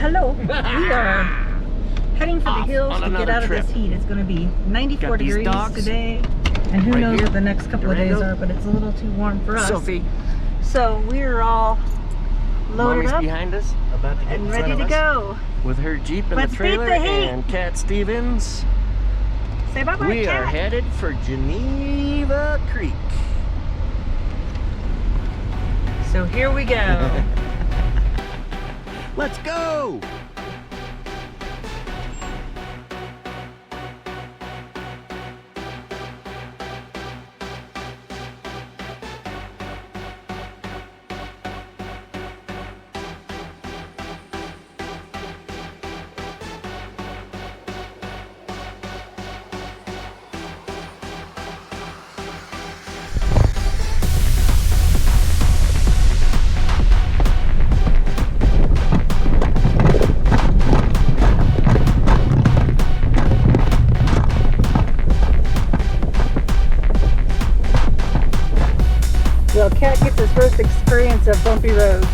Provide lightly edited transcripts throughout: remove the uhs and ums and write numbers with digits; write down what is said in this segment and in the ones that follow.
hello. We are heading for the hills to get out of this heat. It's going to be 94 degrees today, and who knows what the next couple of days are, but it's a little too warm for us. Sophie. So we're all loaded up behind us, about to get and ready to go. With her Jeep and the trailer and Cat Stevens. Say bye-bye, We Cat. are headed for Geneva Creek. So here we go. Let's go! Well, Cat gets his first experience of bumpy roads.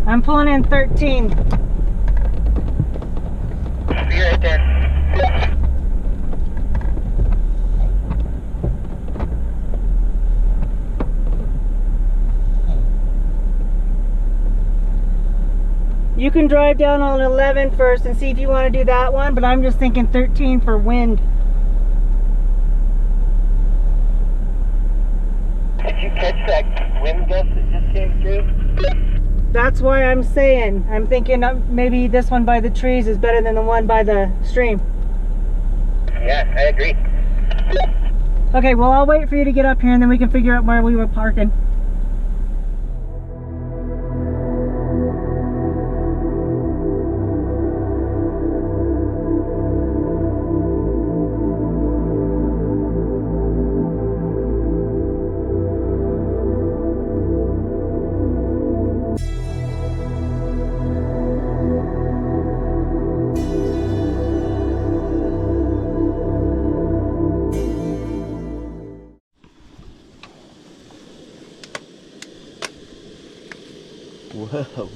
I'm pulling in 13. Be right there. You can drive down on 11 first and see if you want to do that one, but I'm just thinking 13 for wind. Did you catch that wind gust that just came through? That's why I'm saying, I'm thinking maybe this one by the trees is better than the one by the stream. Yeah, I agree. Okay, well I'll wait for you to get up here and then we can figure out where we were parking.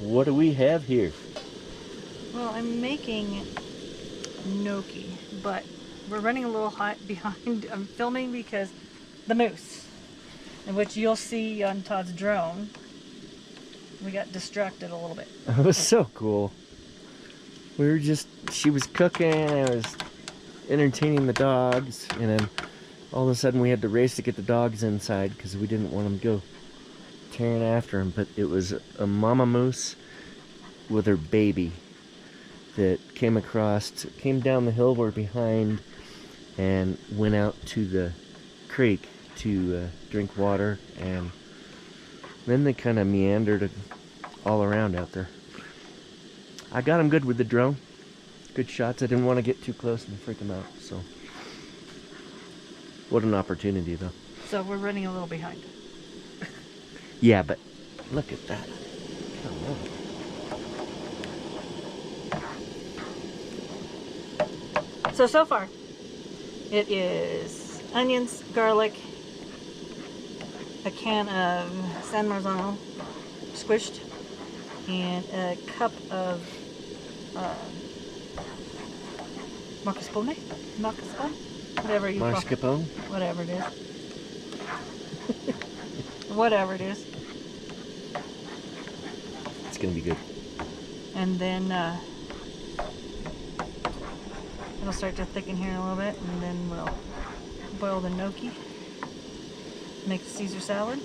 What do we have here? Well, I'm making gnocchi, but we're running a little hot behind. I'm filming because the moose, in which you'll see on Todd's drone, we got distracted a little bit. It was so cool. She was cooking, I was entertaining the dogs, and then all of a sudden we had to race to get the dogs inside because we didn't want them to go tearing after him. But it was a mama moose with her baby that came down the hill we're behind and went out to the creek to drink water, and then they kind of meandered all around out there. I got them good with the drone, good shots. I didn't want to get too close and freak them out, so what an opportunity though. So we're running a little behind. Yeah, but look at that. Come on. So far, it is onions, garlic, a can of San Marzano squished, and a cup of mascarpone, whatever you call it. Mascarpone? Whatever it is. Whatever it is. It's gonna be good. And then it'll start to thicken here a little bit, and then we'll boil the gnocchi, make the Caesar salad,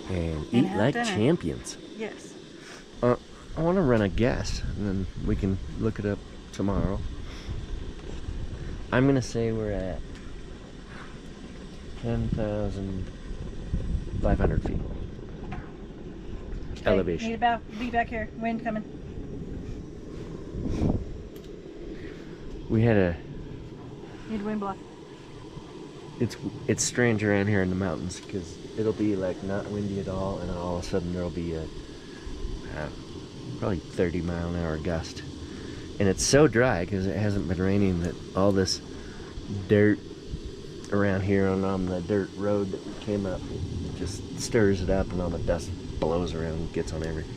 and eat like champions. Yes. I want to run a guess, and then we can look it up tomorrow. I'm gonna say we're at 10,500 feet elevation. Need to be back here. Wind coming. We had a. Need wind block. It's strange around here in the mountains because it'll be like not windy at all, and then all of a sudden there'll be a probably 30-mile-an-hour gust, and it's so dry because it hasn't been raining that all this dirt around here on the dirt road that we came up, it just stirs it up, and all the dust blows around and gets on everything.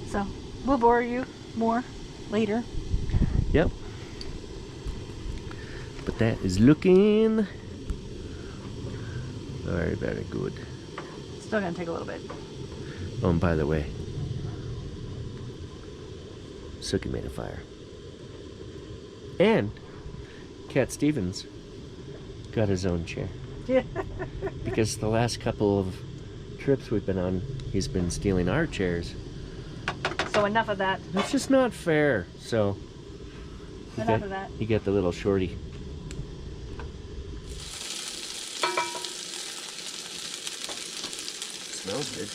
So we'll bore you more later. Yep. But that is looking very, very good. Still gonna take a little bit. Oh, and by the way, Sookie made a fire. And Cat Stevens got his own chair. Yeah. Because the last couple of trips we've been on, he's been stealing our chairs. So enough of that. That's just not fair. So Enough of that. You got the little shorty. Smells good.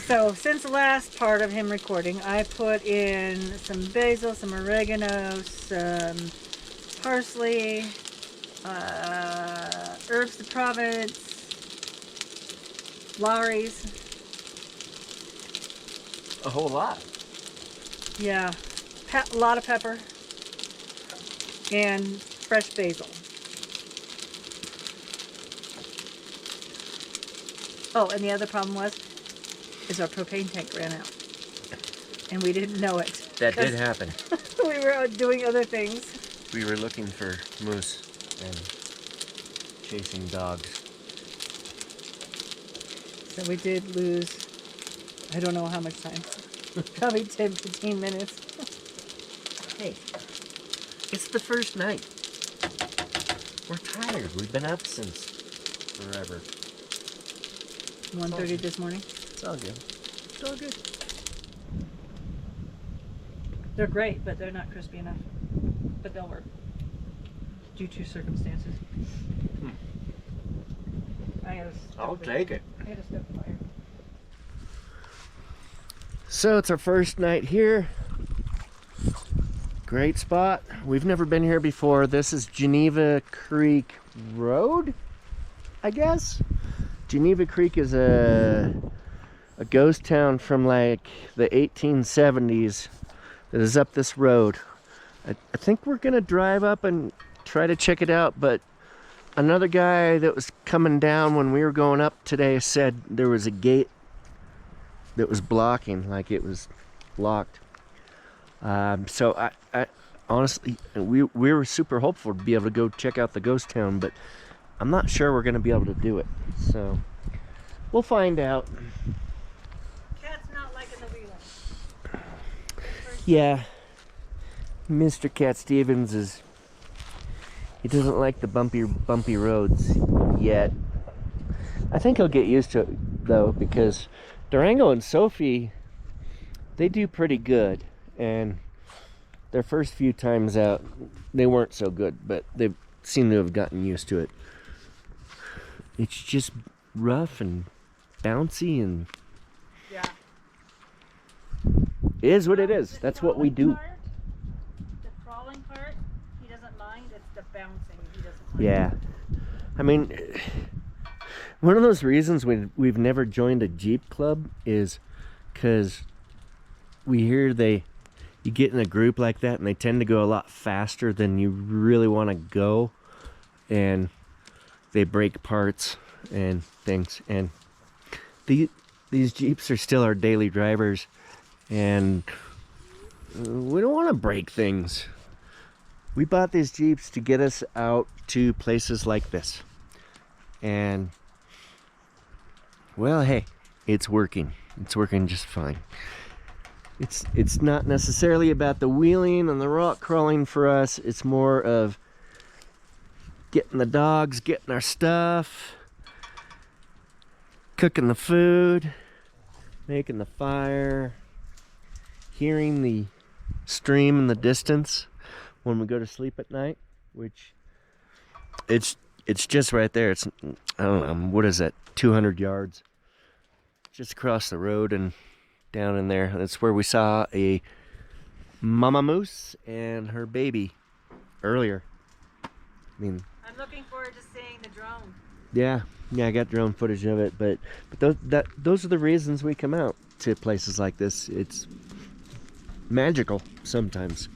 So since the last part of him recording, I put in some basil, some oregano, some parsley, herbs de Provence, Lawry's. A whole lot. Yeah, a lot of pepper and fresh basil. Oh, and the other problem is our propane tank ran out, and we didn't know it. That did happen. We were out doing other things. We were looking for moose and chasing dogs. So we did lose, I don't know how much time. Probably 10, 15 minutes. Hey, it's the first night. We're tired. We've been up since forever. 1:30 this morning. It's all good. It's all good. They're great, but they're not crispy enough. But they'll work. Due to circumstances. I'll take it. I gotta stoke the fire. So it's our first night here. Great spot. We've never been here before. This is Geneva Creek Road, I guess. Geneva Creek is a ghost town from like the 1870s that is up this road. I think we're gonna drive up and try to check it out, but another guy that was coming down when we were going up today said there was a gate that was blocking, like it was locked. So I honestly, we were super hopeful to be able to go check out the ghost town, but I'm not sure we're gonna be able to do it. So we'll find out. Cat's not liking the wheeling. Yeah, Mr. Cat Stevens he doesn't like the bumpy roads yet. I think he'll get used to it though, because Durango and Sophie, they do pretty good, and their first few times out they weren't so good, but they seem to have gotten used to it. It's just rough and bouncy, and Yeah. it is what it is. That's what we do. The crawling part, he doesn't mind. It's the bouncing he doesn't mind. Yeah. I mean, one of those reasons we've never joined a Jeep club is because we hear you get in a group like that and they tend to go a lot faster than you really want to go, and they break parts and things, and these Jeeps are still our daily drivers, and we don't want to break things. We bought these Jeeps to get us out to places like this. And, well, hey, it's working. It's working just fine. It's not necessarily about the wheeling and the rock crawling for us. It's more of getting the dogs, getting our stuff, cooking the food, making the fire, hearing the stream in the distance when we go to sleep at night, which it's just right there. It's, I don't know, what is that, 200 yards just across the road and down in there. That's where we saw a mama moose and her baby earlier. I mean, I'm looking forward to seeing the drone. yeah, I got drone footage of it, but those are the reasons we come out to places like this. It's magical sometimes,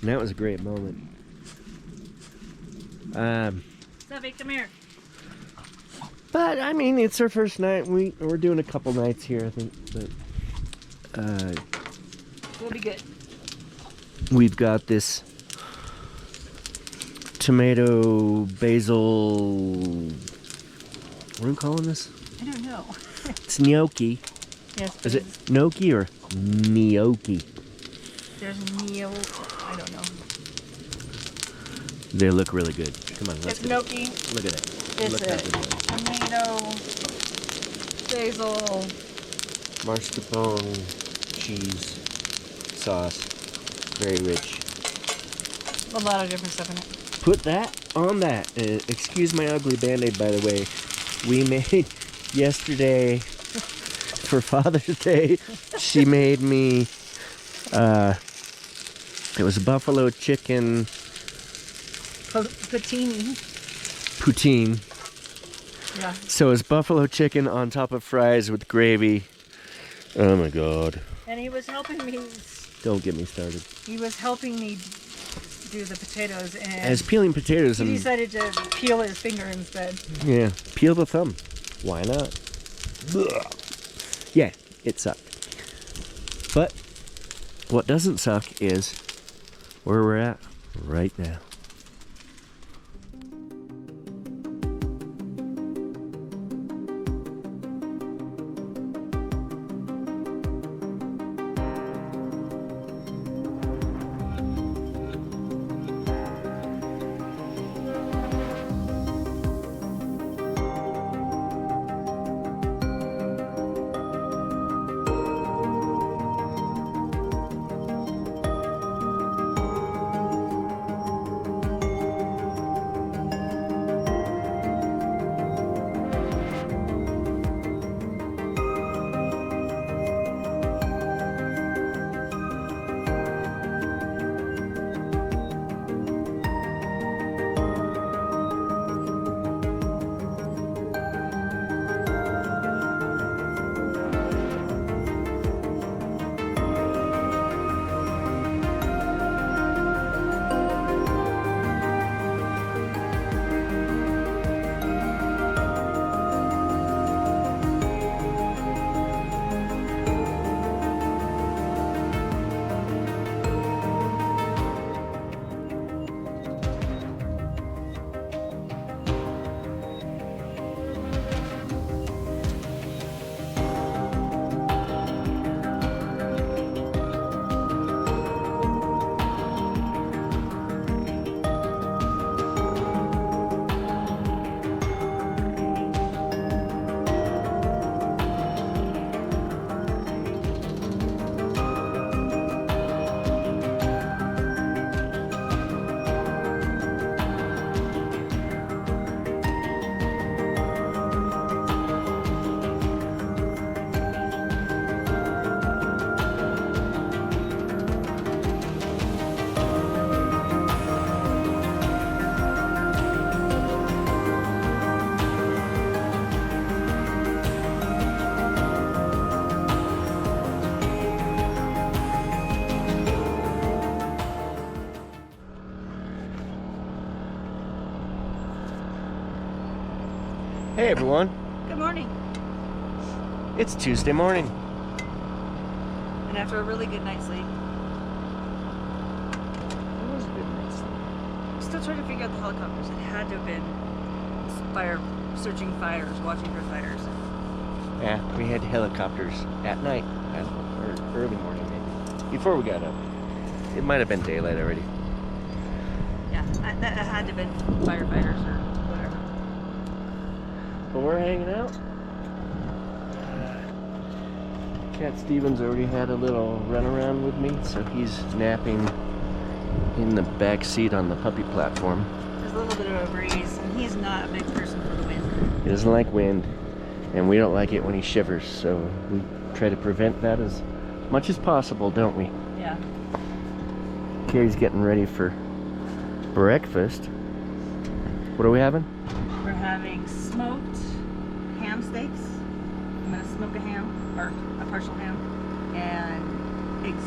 and that was a great moment. Snuffy, come here. But I mean, it's our first night. We're doing a couple nights here, I think, but We'll be good. we've got this tomato basil. What are we calling this? I don't know. It's gnocchi. Yes, Is it gnocchi or gnocchi? There's Neo. I don't know. They look really good. Come on, let's It's gnocchi. look at it. It's Look at it. tomato, basil. Mascarpone, cheese, sauce, very rich. A lot of different stuff in it. Put that on that. Excuse my ugly band-aid, by the way. We made yesterday for Father's Day. She made me. It was buffalo chicken poutine. Yeah. So it's buffalo chicken on top of fries with gravy. Oh my god. And he was helping me. Don't get me started. He was helping me do the potatoes, and As peeling potatoes he and decided to peel his finger instead. yeah, peel the thumb. Why not? Ugh. Yeah, it sucked. But what doesn't suck is where we're at right now. Hey everyone, Good morning. it's Tuesday morning. And after a really good night's sleep, trying to figure out the helicopters. It had to have been searching fires, watching for fires. Yeah, we had helicopters at night, or early morning maybe, before we got up. It might have been daylight already. Yeah, that had to have been firefighters or whatever. But we're hanging out. Cat Stevens already had a little run around with me, so he's napping in the back seat on the puppy platform. There's a little bit of a breeze, and he's not a big person for the wind. He doesn't like wind, and we don't like it when he shivers, so we try to prevent that as much as possible, don't we? Yeah. Carrie's getting ready for breakfast. What are we having? We're having smoked ham steaks. I'm gonna smoke a ham, or a partial ham, and eggs.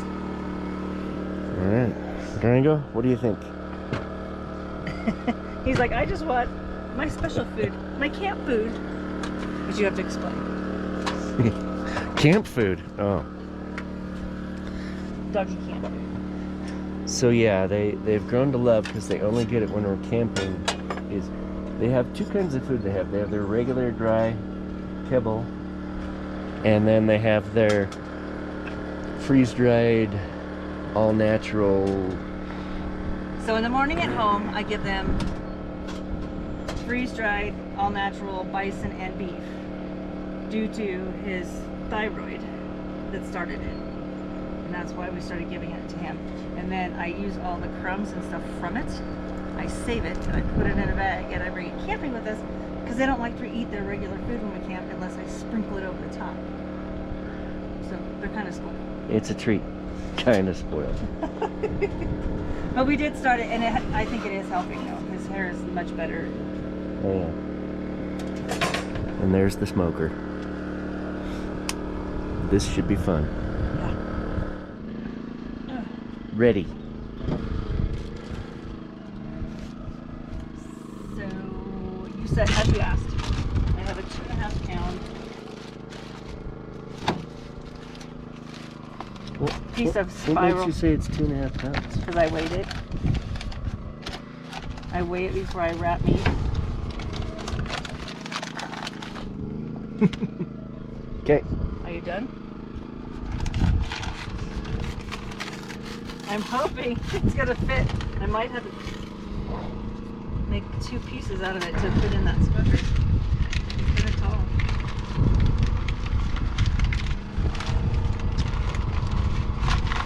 Alright. Durango, what do you think? He's like, I just want my special food, my camp food. But you have to explain. Camp food. Oh. Doggy camp food. So yeah, they've grown to love, because they only get it when we're camping. Is they have two kinds of food. They have their regular dry kibble, and then they have their freeze-dried, all-natural. So in the morning at home, I give them freeze-dried, all-natural bison and beef due to his thyroid that started it. And that's why we started giving it to him. And then I use all the crumbs and stuff from it. I save it and I put it in a bag and I bring it camping with us, because they don't like to eat their regular food when we camp unless I sprinkle it over the top. So they're kind of spoiled. It's a treat. Kind of spoiled. But we did start it, and I think it is helping though. His hair is much better. Oh yeah. And there's the smoker. This should be fun. Yeah. Ready. So you said, as you asked, I have a 2.5 pound piece of What spiral. makes you say it's 2.5 pounds? Because I weighed it. I weigh it before I wrap meat. Okay. Are you done? I'm hoping it's gonna fit. I might have to make 2 pieces out of it to put in that smoker. It's kind of tall.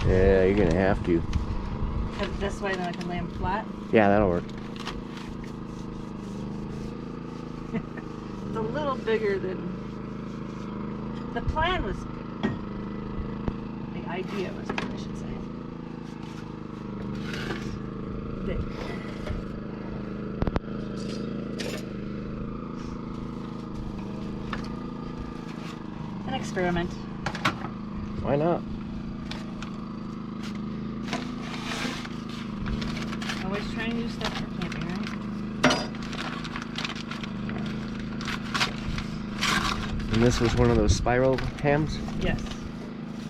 Yeah, you're gonna have to. Cut it this way, then I can lay them flat. Yeah, that'll work. It's a little bigger than the plan was. The idea was good, I should say. Big. An experiment. Why not? Always trying new stuff for camping, right? And this was one of those spiral hams? Yes.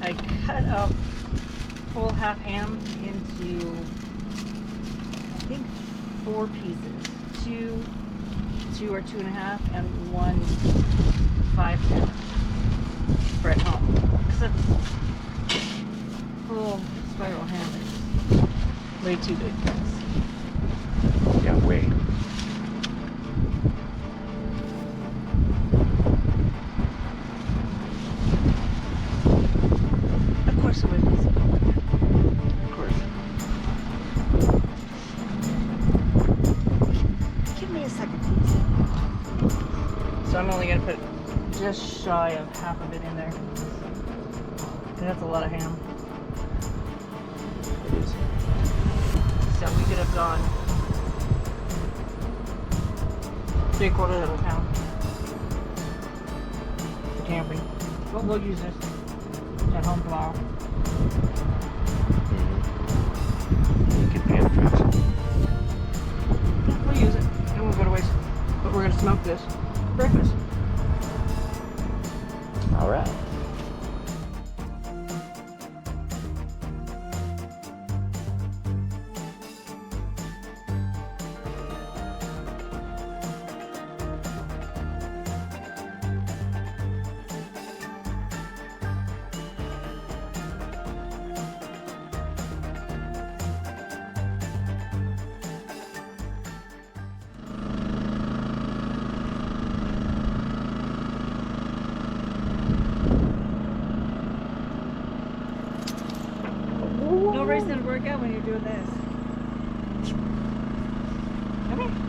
I cut up whole half ham into, I think, 4 pieces. Two or 2.5, and 1 5-pound for at home. Because a full spiral ham is way too big for us. Yeah, way. Of course it would be. Of course. Give me a second, please. So I'm only going to put just shy of half of it in there. And that's a lot of ham. It is. So we could have gone 3/4 of a pound for camping. But we'll use this at home tomorrow. You can pan fries. Yeah, we'll use it. It won't go to waste. But we're going to smoke this for breakfast. All right. doing this. Come here.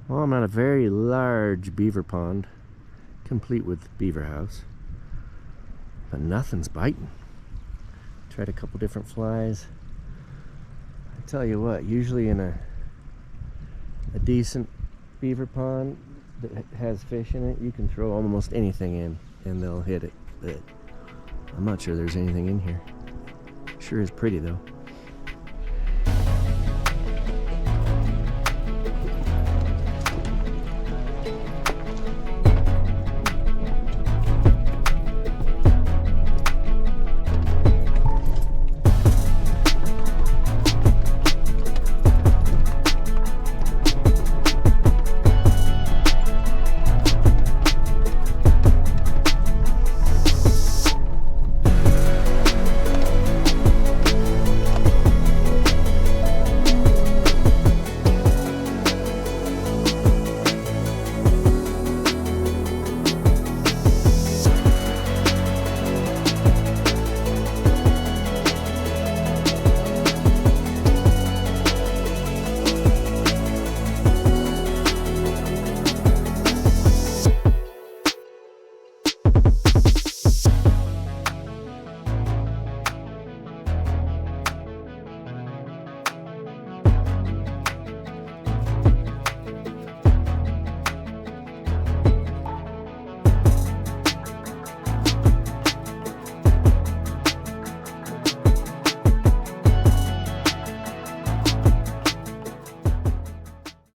Well, I'm at a very large beaver pond, complete with beaver house, but nothing's biting. Tried a couple different flies. I tell you what, usually in a decent beaver pond that has fish in it, you can throw almost anything in and they'll hit it, but I'm not sure there's anything in here. Sure is pretty though.